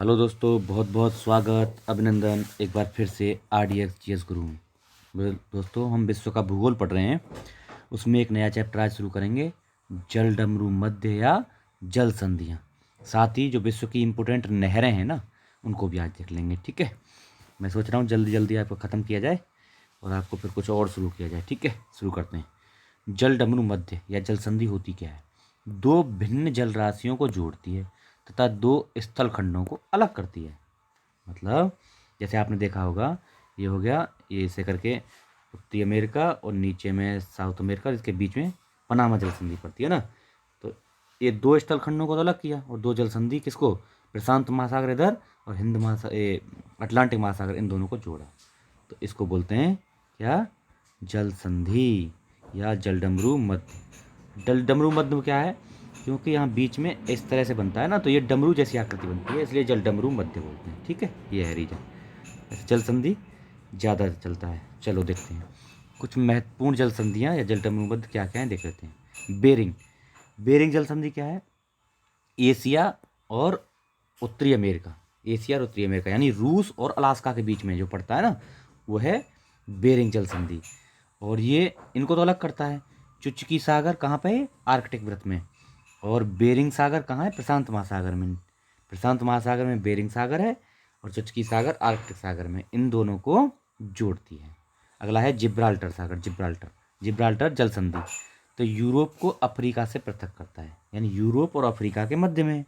Hello दोस्तों, बहुत बहुत स्वागत, अभिनंदन एक बार फिर से RDX GS गुरु में। दोस्तों, हम विश्व का भूगोल पढ़ रहे हैं। उसमें एक नया चैप्टर आज शुरू करेंगे, जल डमरू मध्य या जल संधियाँ। साथ ही जो विश्व की इम्पोर्टेंट नहरें हैं ना, उनको भी आज देख लेंगे। ठीक है, मैं सोच रहा हूँ जल्दी जल्दी आपको ख़त्म किया जाए और आपको फिर कुछ और शुरू किया जाए। ठीक है, शुरू करते हैं। जल डमरू मध्य या जल संधि होती क्या है? दो भिन्न जल राशियों को जोड़ती है तथा दो स्थल खंडों को अलग करती है। मतलब जैसे आपने देखा होगा, ये हो गया, ये ऐसे करके उत्तरी अमेरिका और नीचे में साउथ अमेरिका, इसके बीच में पनामा जल संधि पड़ती है ना। तो ये दो स्थल खंडों को तो अलग किया और दो जल संधि किसको? प्रशांत महासागर इधर और हिंद महासागर, अटलांटिक महासागर, इन दोनों को जोड़ा। तो इसको बोलते हैं क्या? जल संधि या जलडमरू मध्य। जलडमरू मध्य क्या है? क्योंकि यहाँ बीच में इस तरह से बनता है ना, तो ये डमरू जैसी आकृति बनती है, इसलिए जलडमरू मध्य बोलते हैं। ठीक है, ये है रीजन। ऐसे जल संधि ज़्यादा चलता है। चलो देखते हैं कुछ महत्वपूर्ण जल संधियाँ या जलडमरू मध्य क्या क्या है, देख लेते हैं। बेरिंग। बेरिंग जल संधि क्या है? एशिया और उत्तरी अमेरिका, एशिया और उत्तरी अमेरिका यानी रूस और अलास्का के बीच में जो पड़ता है ना, वो है बेरिंग जल संधि। और ये इनको तो अलग करता है। चुचकी सागर कहाँ पे है? आर्कटिक वृत्त में। और बेरिंग सागर कहाँ है? प्रशांत महासागर में। प्रशांत महासागर में बेरिंग सागर है और चुचकी सागर आर्कटिक सागर में। इन दोनों को जोड़ती है। अगला है जिब्राल्टर सागर। जिब्राल्टर, जिब्राल्टर जल संधि तो यूरोप को अफ्रीका से पृथक करता है, यानी यूरोप और अफ्रीका के मध्य में,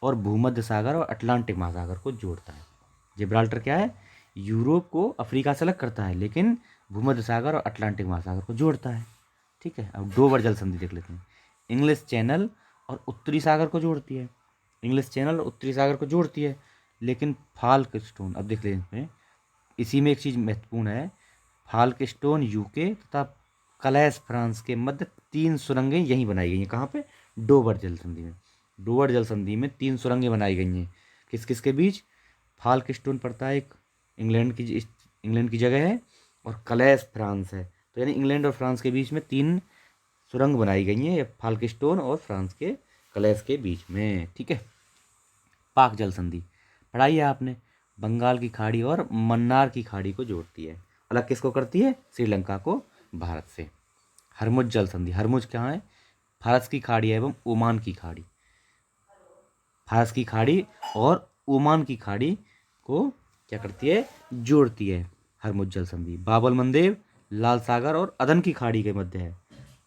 और भूमध्य सागर और अटलांटिक महासागर को जोड़ता है। जिब्राल्टर क्या है? यूरोप को अफ्रीका से अलग करता है, लेकिन भूमध्य सागर और अटलांटिक महासागर को जोड़ता है। ठीक है, अब डोवर जल संधि देख लेते हैं। इंग्लिश चैनल और उत्तरी सागर को जोड़ती है। इंग्लिश चैनल और उत्तरी सागर को जोड़ती है, लेकिन फाल्क स्टोन, अब देख लेते हैं, इसी में एक चीज़ महत्वपूर्ण है। फाल्क स्टोन यूके तथा कलैस फ्रांस के मध्य 3 सुरंगें यहीं बनाई गई हैं। कहाँ पे? डोवर जल संधि में। डोवर जल संधि में 3 सुरंगें बनाई गई हैं। किस किस के बीच? फाल्क स्टोन पड़ता है एक, इंग्लैंड की जगह है, और कलैस फ्रांस है। तो यानी इंग्लैंड और फ्रांस के बीच में 3 सुरंग बनाई गई हैं, फाल्क स्टोन और फ्रांस के कलैस के बीच में। ठीक है। पाक जल संधि पढ़ाई है आपने। बंगाल की खाड़ी और मन्नार की खाड़ी को जोड़ती है। अलग किसको करती है? श्रीलंका को भारत से। हरमुज जल संधि। हरमुज कहाँ है? फारस की खाड़ी एवं ओमान की खाड़ी। फारस की खाड़ी और ओमान की खाड़ी को क्या करती है? जोड़ती है हरमुज जल संधि। बाबल मंदेव लाल सागर और अदन की खाड़ी के मध्य है।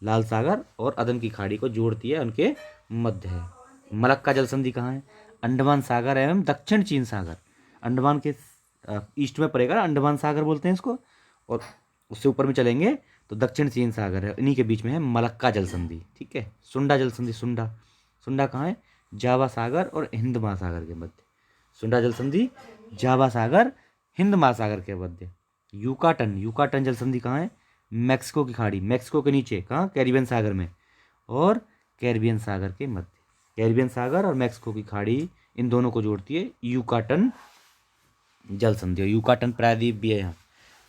लाल सागर और अदन की खाड़ी को जोड़ती है, उनके मध्य है। मलक्का जल संधि कहाँ है? अंडमान सागर एवं दक्षिण चीन सागर। अंडमान के ईस्ट में पड़ेगा, अंडमान सागर बोलते हैं इसको, और उससे ऊपर में चलेंगे तो दक्षिण चीन सागर है, इन्हीं के बीच में है मलक्का जल संधि। ठीक है। सुंडा जल संधि। सुंडा, सुंडा कहाँ है? जावा सागर और हिंद महासागर के मध्य। सुंडा जल संधि जावा सागर, हिंद महासागर के मध्य। यूकाटन, यूकाटन जल संधि कहाँ है? मैक्सिको की खाड़ी, मैक्सिको के नीचे कहाँ? कैरिबियन सागर में, और कैरिबियन सागर के मध्य। कैरिबियन सागर और मैक्सिको की खाड़ी, इन दोनों को जोड़ती है यूकाटन जल संधि। और यूकाटन प्रायद्वीप भी है यहाँ।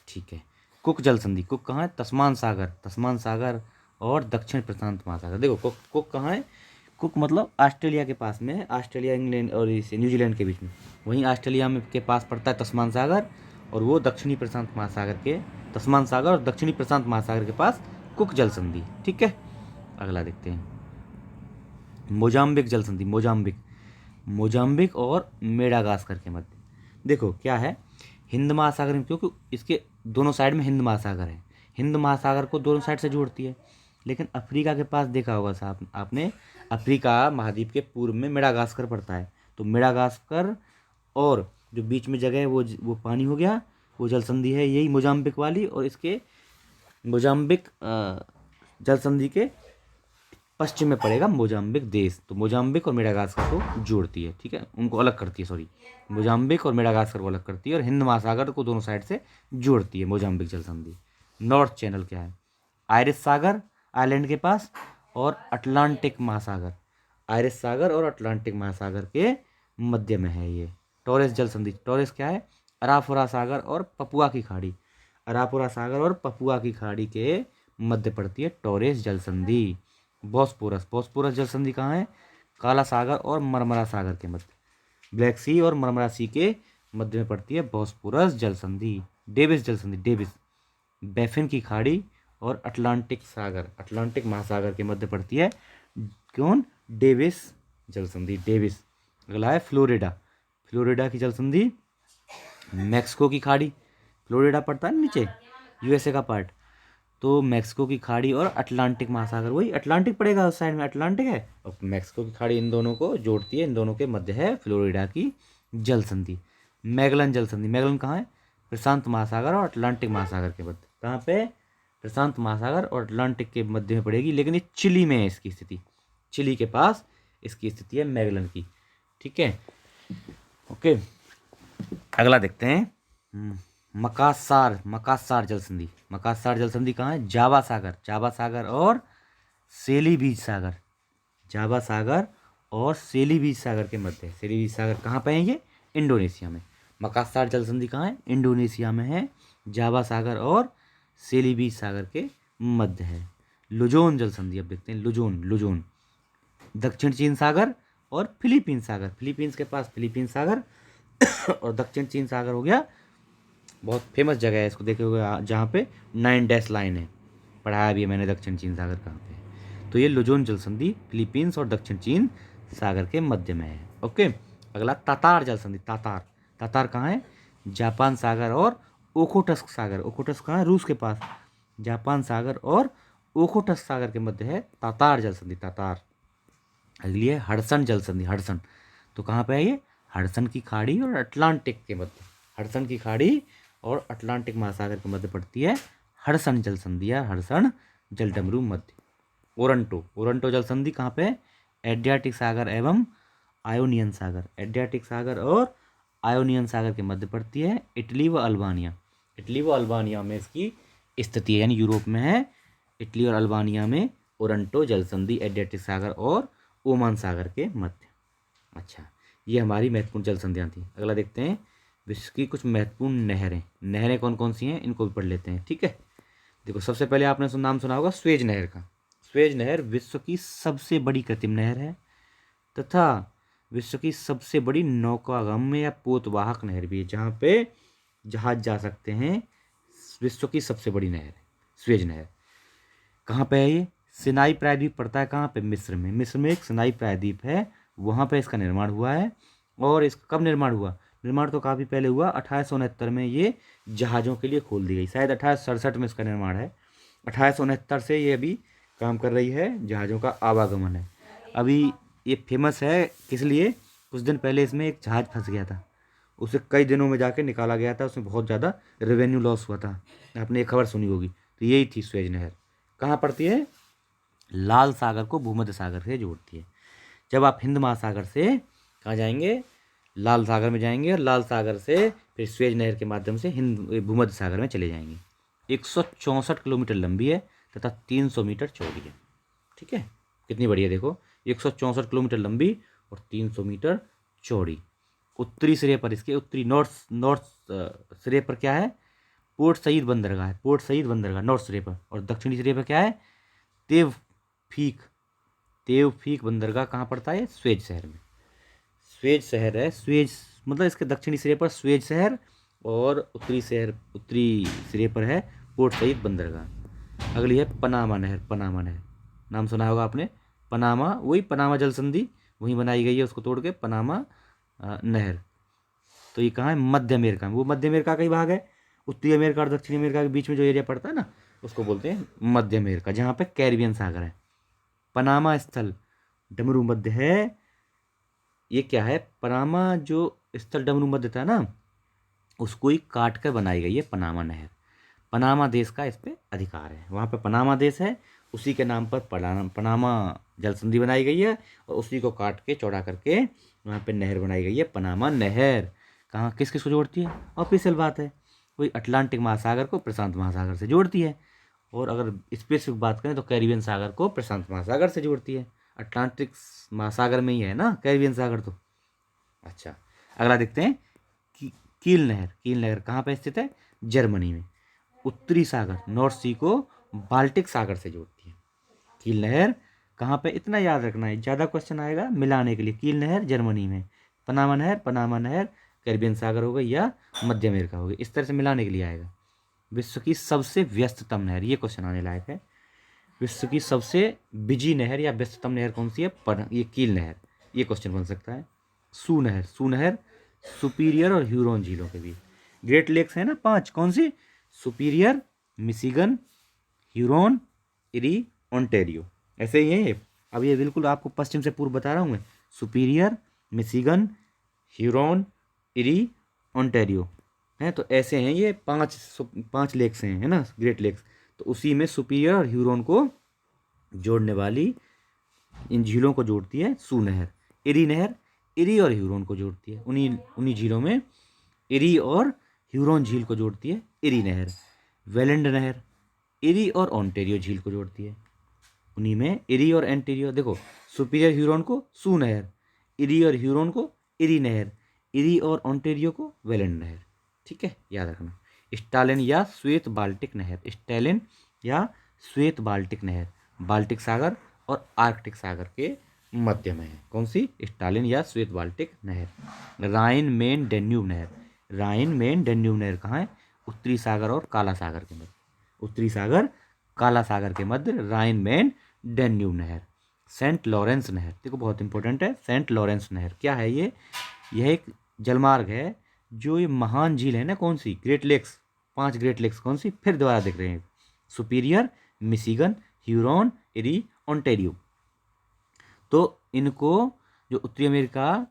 ठीक है। कुक जल संधि। कुक कहाँ है? तस्मान सागर, तस्मान सागर और दक्षिण प्रशांत महासागर। देखो कुक कहाँ है? कुक मतलब ऑस्ट्रेलिया के पास में है, ऑस्ट्रेलिया इंग्लैंड और इसे न्यूजीलैंड के बीच में। वहीं ऑस्ट्रेलिया में के पास पड़ता है तस्मान सागर, और वो दक्षिणी प्रशांत महासागर के, तस्मान सागर और दक्षिणी प्रशांत महासागर के पास कुक जल संधि। ठीक है। अगला देखते हैं, मोजाम्बिक जल संधि। मोजाम्बिक, मोजाम्बिक और मेडागास्कर के मध्य। देखो क्या है, हिंद महासागर में, क्योंकि इसके दोनों साइड में हिंद महासागर है, हिंद महासागर को दोनों साइड से जोड़ती है। लेकिन अफ्रीका के पास देखा होगा साहब आपने, अफ्रीका महाद्वीप के पूर्व में मेडागास्कर पड़ता है। तो मेडागास्कर और जो बीच में जगह है वो पानी हो गया, वो जल संधि है यही मोजाम्बिक वाली। और इसके मोजाम्बिक जल संधि के पश्चिम में पड़ेगा मोजाम्बिक देश। तो मोजाम्बिक और मेडागास्कर को जोड़ती है। ठीक है, उनको अलग करती है, सॉरी, मोजाम्बिक और मेडागास्कर को अलग करती है, और हिंद महासागर को दोनों साइड से जोड़ती है मोजाम्बिक जल संधि। नॉर्थ चैनल क्या है? आयरिश सागर आइलैंड के पास, और अटलांटिक महासागर, आयरिश सागर और अटलांटिक महासागर के मध्य में है ये। टॉरेस जल संधि। टॉरेस क्या है? अराफोरा सागर और पपुआ की खाड़ी, अराफोरा सागर और पपुआ की खाड़ी के मध्य पड़ती है टॉरेस जल संधि। बॉस्पोरस, बॉस्पोरस जल संधि कहाँ है? काला सागर और मरमरा सागर के मध्य। ब्लैक सी और मरमरा सी के मध्य में पड़ती है बॉस्फोरस जल संधि। डेविस जल संधि, डेविस बैफिन की खाड़ी और अटलांटिक सागर, अटलांटिक महासागर के मध्य पड़ती है कौन, डेविस जल संधि, डेविस। अगला है फ्लोरिडा, फ्लोरिडा की जल संधि, मैक्सिको की खाड़ी, फ्लोरिडा पड़ता है नीचे यूएसए का पार्ट, तो मैक्सिको की खाड़ी और अटलांटिक महासागर, वही अटलांटिक पड़ेगा उस साइड में, अटलांटिक है और मैक्सिको की खाड़ी इन दोनों को जोड़ती है, इन दोनों के मध्य है फ्लोरिडा की जल संधि। मैगलन जल संधि, मैगलन कहाँ है, प्रशांत महासागर और अटलांटिक महासागर के मध्य, कहाँ पे, प्रशांत महासागर और अटलांटिक के मध्य में पड़ेगी, लेकिन ये चिली में है इसकी स्थिति, चिली के पास इसकी स्थिति है मैगलन की। ठीक है, ओके। अगला देखते हैं मकासार, मकासार जल संधि, मकासार जल संधि कहाँ है, जावा सागर, जावा सागर और सेली बीच सागर, जावा सागर और सेली बीच सागर के मध्य है। सेली बीच सागर कहाँ पे है, ये इंडोनेशिया में। मकासार जल संधि कहाँ है, इंडोनेशिया में है, जावा सागर और सेली बीच सागर के मध्य है। लुजोन जल संधि, अब देखते हैं लुजोन, लुजोन दक्षिण चीन सागर और फिलीपीन सागर, फिलीपींस के पास फिलीपीन सागर और दक्षिण चीन सागर हो गया, बहुत फेमस जगह है, इसको देखे हुए जहाँ पे 9 डैश लाइन है, पढ़ाया भी है मैंने दक्षिण चीन सागर कहाँ पे है। तो ये लुजोन जल संधि फिलीपींस और दक्षिण चीन सागर के मध्य में है। ओके, अगला तातार जल संधि, तातार, तातार कहाँ है, जापान सागर और ओखोटस्क सागर, ओखोटस्क कहाँ है, रूस के पास, जापान सागर और ओखोटस्क सागर के मध्य है तातार जल संधि, तातार। अगली है हडसन जल संधि, हडसन, तो कहाँ पे है ये, हडसन की खाड़ी और अटलांटिक के मध्य, हडसन की खाड़ी और अटलांटिक महासागर के मध्य पड़ती है हडसन जल संधि या हडसन जल डमरू मध्य। ओरंटो, ओरंटो जल संधि कहाँ पे है, एड्रियाटिक सागर एवं आयोनियन सागर, एड्रियाटिक सागर और आयोनियन सागर के मध्य पड़ती है, इटली व अल्बानिया, इटली व अल्बानिया में इसकी स्थिति है, यानी यूरोप में है, इटली और अल्बानिया में ओरंटो जल संधि एड्रियाटिक सागर और ओमान सागर के मध्य। अच्छा, ये हमारी महत्वपूर्ण जल संधियाँ थी। अगला देखते हैं विश्व की कुछ महत्वपूर्ण नहरें, नहरें कौन कौन सी हैं इनको भी पढ़ लेते हैं। ठीक है, देखो सबसे पहले आपने नाम सुना होगा स्वेज नहर का, स्वेज नहर विश्व की सबसे बड़ी कृत्रिम नहर है तथा विश्व की सबसे बड़ी नौकागम्य या पोतवाहक नहर भी है, जहाँ पे जहाज जा सकते हैं, विश्व की सबसे बड़ी नहर है स्वेज नहर। कहाँ पे है ये, सिनाई प्रायद्वीप पड़ता है कहाँ पे, मिस्र में, मिस्र में एक सिनाई प्रायद्वीप है, वहाँ पे इसका निर्माण हुआ है। और इसका कब निर्माण हुआ, निर्माण तो काफ़ी पहले हुआ, 1869 में ये जहाज़ों के लिए खोल दी गई, शायद 1867 में इसका निर्माण है, 1869 से ये अभी काम कर रही है, जहाज़ों का आवागमन है। अभी ये फेमस है किस लिए, कुछ दिन पहले इसमें एक जहाज़ फंस गया था, उसे कई दिनों में जाके निकाला गया था, उसमें बहुत ज़्यादा रेवेन्यू लॉस हुआ था, आपने ये खबर सुनी होगी। तो यही थी स्वेज नहर, कहाँ पड़ती है, लाल सागर को भूमध्य सागर से जोड़ती है। जब आप हिंद महासागर से कहाँ जाएंगे, लाल सागर में जाएंगे और लाल सागर से फिर स्वेज नहर के माध्यम से हिंद भूमध्य सागर में चले जाएंगे। 164 किलोमीटर लंबी है तथा 300 मीटर चौड़ी है। ठीक है, कितनी बड़ी है देखो, 164 किलोमीटर लंबी और 300 मीटर चौड़ी। उत्तरी सिरे पर इसके, उत्तरी नॉर्थ सिरे पर क्या है, पोर्ट सईद बंदरगाह है, पोर्ट सईद बंदरगाह नॉर्थ सिरे पर, और दक्षिणी सिरे पर क्या है, तेवफीक, तेवफीक बंदरगाह कहाँ पड़ता है, स्वेज शहर में, स्वेज शहर है, स्वेज मतलब इसके दक्षिणी सिरे पर स्वेज शहर और उत्तरी सिरे पर है पोर्ट सईद बंदरगाह। अगली है पनामा नहर, पनामा नहर नाम सुना होगा आपने, पनामा वही पनामा जल संधि वहीं बनाई गई है, उसको तोड़ के पनामा नहर। तो ये कहाँ है, मध्य अमेरिका में, वो मध्य अमेरिका का ही भाग है, उत्तरी अमेरिका और दक्षिणी अमेरिका के बीच में जो एरिया पड़ता है ना, उसको बोलते हैं मध्य अमेरिका, जहाँ पे कैरिबियन सागर है। पनामा स्थल डमरू मध्य है, ये क्या है, पनामा जो स्थल डमरू मध्य था ना, उसको ही काट कर बनाई गई है पनामा नहर। पनामा देश का इस पर अधिकार है, वहाँ पे पनामा देश है, उसी के नाम पर पनामा जल संधि बनाई गई है और उसी को काट के चौड़ा करके वहाँ पे नहर बनाई गई है पनामा नहर। कहाँ किस किस को जोड़ती है, ऑफिशियल बात है, कोई अटलांटिक महासागर को प्रशांत महासागर से जोड़ती है, और अगर स्पेसिफिक बात करें तो कैरिबियन सागर को प्रशांत महासागर से जोड़ती है। अटलांटिक महासागर में ही है ना कैरिबियन सागर तो। अच्छा, अगला देखते हैं कील नहर, कील नहर कहाँ पे स्थित है, जर्मनी में। उत्तरी सागर नॉर्थ सी को बाल्टिक सागर से जोड़ती है। कील नहर कहाँ पे, इतना याद रखना है, ज़्यादा क्वेश्चन आएगा मिलाने के लिए। कील नहर जर्मनी में, पनामा नहर कैरिबियन सागर हो गई या मध्य अमेरिका हो गई, इस तरह से मिलाने के लिए आएगा। विश्व की सबसे व्यस्ततम नहर, ये क्वेश्चन आने लायक है। विश्व की सबसे बिजी नहर या व्यस्ततम नहर कौन सी है? ये कील नहर, ये क्वेश्चन बन सकता है। सू नहर सुपीरियर और ह्यूरोन झीलों के बीच। ग्रेट लेक्स है ना 5, कौन सी? Superior, Michigan, Huron, eri, Ontario, ऐसे ही है ये। अब ये बिल्कुल आपको पश्चिम से पूर्व बता रहा हूँ मैं। Superior, Michigan, Huron, eri, Ontario हैं, तो ऐसे हैं ये 5 लेक्स हैं, है ना, ग्रेट लेक्स। तो उसी में सुपीरियर और ह्यूरोन को जोड़ने वाली, इन झीलों को जोड़ती है सू नहर। इरी नहर इरी और ह्यूरोन को जोड़ती है, उन्हीं झीलों में इरी और ह्यूरोन झील को जोड़ती है इरी नहर। वेलेंड नहर इरी और ओंटेरियो झील को जोड़ती है, उन्हीं में इरी और एंटेरियो। देखो, सुपीरियर ह्यूरोन को सू नहर, इरी और ह्यूरोन को इरी नहर, इरी और ओंटेरियो को वेलेंड नहर। ठीक है, याद रखना। स्टालिन या श्वेत बाल्टिक नहर, स्टालिन या श्वेत बाल्टिक नहर बाल्टिक सागर और आर्कटिक सागर के मध्य में है। कौन सी? स्टालिन या श्वेत बाल्टिक नहर। राइन मेन डेन्यूब नहर, राइन मेन डेन्यूब नहर कहाँ है? उत्तरी सागर और काला सागर के मध्य, उत्तरी सागर काला सागर के मध्य राइन मेन डेन्यूब नहर। सेंट लॉरेंस नहर, देखो बहुत इंपॉर्टेंट है। सेंट लॉरेंस नहर क्या है? यह एक जलमार्ग है जो ये महान झील है ना, कौन सी? ग्रेट लेक्स, 5 ग्रेट लेक्स कौन सी? फिर दोबारा देख रहे हैं। Superior, Michigan, Huron, eri, Ontario. तो इनको जो उत्तरी अमेरिका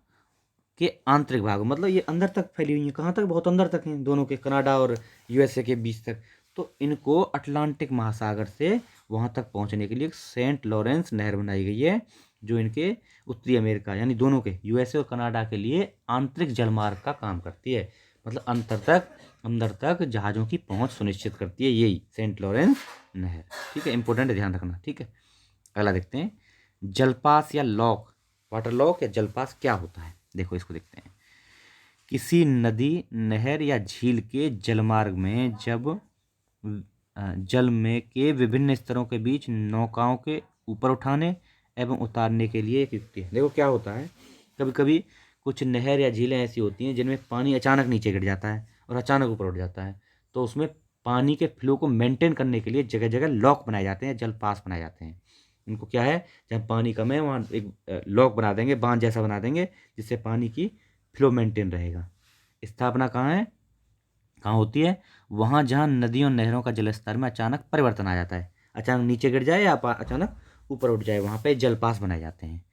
के आंतरिक भाग, मतलब ये अंदर तक फैली हुई है, कहाँ तक? बहुत अंदर तक हैं, दोनों के, कनाडा और यूएसए के बीच तक। तो इनको अटलांटिक महासागर से वहाँ तक पहुँचने के लिए सेंट लॉरेंस नहर बनाई गई है, जो इनके उत्तरी अमेरिका यानी दोनों के, यूएसए और कनाडा के लिए आंतरिक जलमार्ग का काम करती है। मतलब अंदर तक जहाज़ों की पहुँच सुनिश्चित करती है, यही सेंट लॉरेंस नहर। ठीक है, इंपॉर्टेंट है, ध्यान रखना। ठीक है, अगला देखते हैं। जलपास या लॉक, वाटर लॉक या जलपास क्या होता है? देखो इसको देखते हैं। किसी नदी, नहर या झील के जलमार्ग में जब जल में के विभिन्न स्तरों के बीच नौकाओं के ऊपर उठाने एवं उतारने के लिए एक युक्ति है। देखो क्या होता है, कभी कभी कुछ नहर या झीलें ऐसी होती हैं जिनमें पानी अचानक नीचे गिर जाता है और अचानक ऊपर उठ जाता है, तो उसमें पानी के फ्लो को मेंटेन करने के लिए जगह जगह लॉक बनाए जाते हैं, जल पास बनाए जाते हैं। इनको क्या है, जहाँ पानी कम है वहाँ एक लॉक बना देंगे, बांध जैसा बना देंगे, जिससे पानी की फ्लो मेंटेन रहेगा। स्थापना कहाँ है, कहाँ होती है? वहाँ जहाँ नदियों नहरों का जलस्तर में अचानक परिवर्तन आ जाता है, अचानक नीचे गिर जाए या अचानक ऊपर उठ जाए, वहाँ पे जलपास बनाए जाते हैं।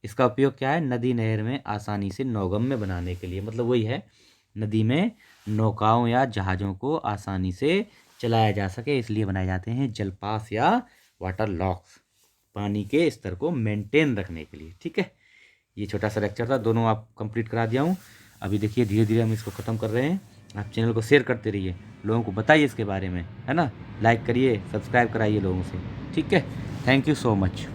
इसका उपयोग क्या है? नदी नहर में आसानी से नौगम्य बनाने के लिए, मतलब वही है, नदी में नौकाओं या जहाज़ों को आसानी से चलाया जा सके, इसलिए बनाए जाते हैं जलपास या वाटर लॉक्स, पानी के स्तर को मेंटेन रखने के लिए। ठीक है, ये छोटा सा लेक्चर था, दोनों आप कंप्लीट करा दिया हूँ। अभी देखिए धीरे धीरे हम इसको ख़त्म कर रहे हैं। आप चैनल को शेयर करते रहिए, लोगों को बताइए इसके बारे में, है ना, लाइक करिए, सब्सक्राइब कराइए लोगों से। ठीक है, थैंक यू सो मच।